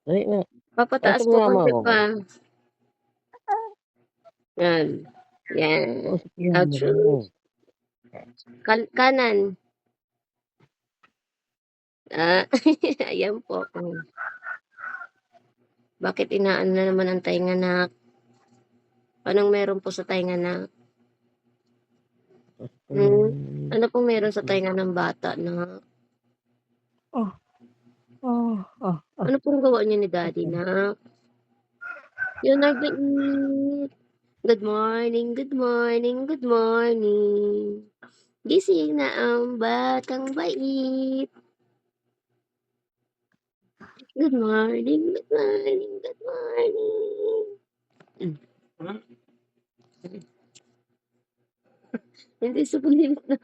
Dali na. Papataas Kausap po mo mama konti mo. pa. Yan. Yan. Kausap mo Now, mama mo. true. Kanan. Ayan po. Bakit inaan na naman ang tainga na? Anong meron po sa tainga na? Ano pong meron sa tainga ng bata na? Ano pong gawa niyo ni Daddy na? Yun nag-iit. Good morning, good morning, good morning. Gising na ang batang bait. Good morning, good morning, good morning. Hindi subulit na.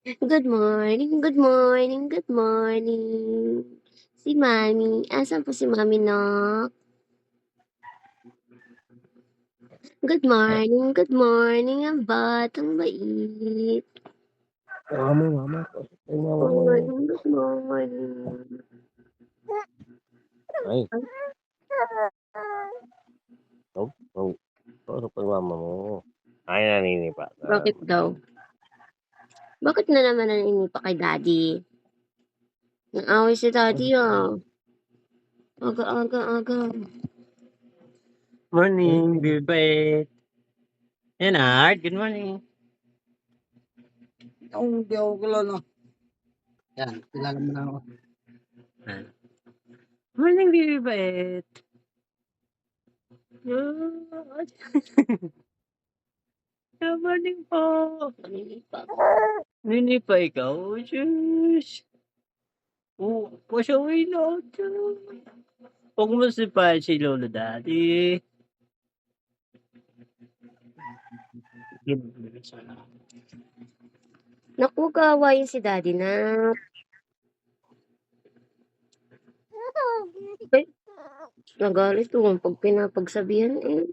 Good morning, good morning, good morning. Si Mami. Asan po si Mami, no? Good morning, ang batang bait. Mama. Kausap mo mama mo. Good morning. Ay. Kausap mo mama mo. Ay, naninipa. Bakit daw? Bakit na naman naninipa kay Daddy? Nang-away si Daddy, ah. Aga. Morning, bibait. Art, good morning. Hindi ako kilala. Yan, kilala mo na ako. Morning, bibait. Good morning po. Naninipa ikaw? Diyos. Pasaway na ako. Huwag mo sipahin si Lolo Daddy. Naku, kaawayin si Daddy na. Ay, nagalit ko pag pinapagsabihan eh.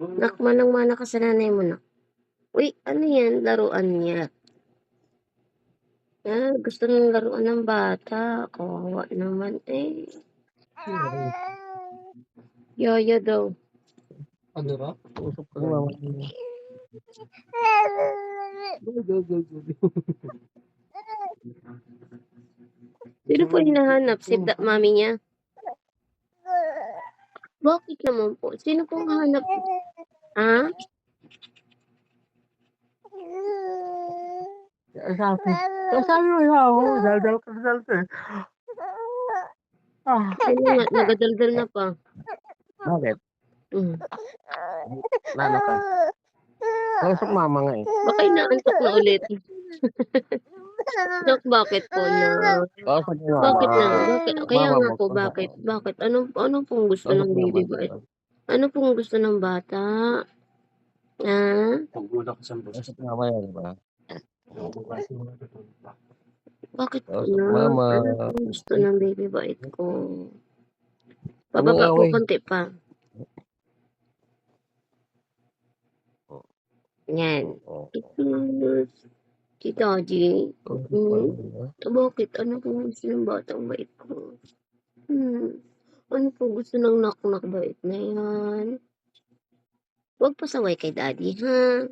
Nakmanang-mana ka sa nanay mo na. Uy, ano yan? Laruan niya. Gusto ng laruan ng bata. Kawawa naman eh. Yaya daw. Ano ra? Kausap mo mama mo. Sino po hinahanap? Si mami niya? Bakit naman po? Sino pong hanap? Ha? Sabi mo na ako. Daldal ka. Sino nga? Nagadaldal na pa. Bakit? Mm. Lalo ka. Kausap mama nga eh. Baka inaantok na ulit. Nak, bakit po na? Kausap mo mama. Bakit na? Bakit? Kaya Mama nga mo. po, bakit? Bakit? Anong pong gusto Kausap ng mo baby mama. boy? Ano pong gusto ng bata? Ha? Pagbudak sa bus. Kausap mama yan, di ba? Bakit po Kausap na? mama. Ano pong gusto ng baby boy ko? Pababa po konti pa. Yan. Si Daddy. Bakit? Ano pong gusto ng batang bait ko? Ano po gusto ng nak-nak bait na yan? Huwag pasaway kay Daddy, ha?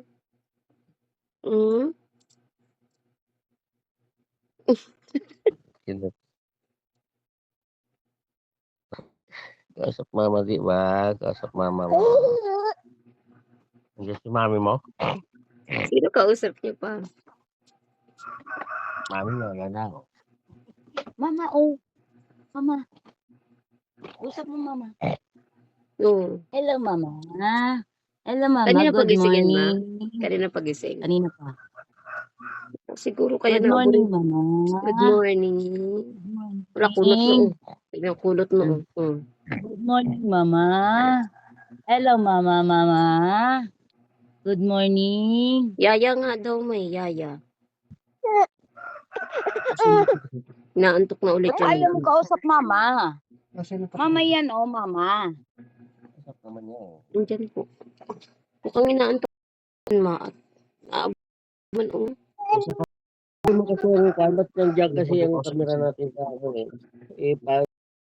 Kausap mama, di ba? Kausap mama mo. Hindi si mami mo? Sino kausap niyo pa? Mami mo, yan na. Mama, oh. Mama. Usap mo, mama. Oo. Hello, mama. Hello, mama. Kanina Good pagisingin, ma? morning. Kanina pagising. Kanina pa. Siguro kaya Good na morning, mama. Good morning. Good morning. Wala, kulot mo. Tignan, kulot mo. Good morning, mama. Hello, mama. Good morning. Yaya nga daw, may yaya. Naantok na ulit Ayaw yun. mo kausap, mama. Mama yan, oh, mama. Kausap naman niya eh. Diyan po. Mukhang inaantok ma. Aaban, oh. mo kasi ang kalat nandiyan kasi ang camera natin sa ano eh. Eh,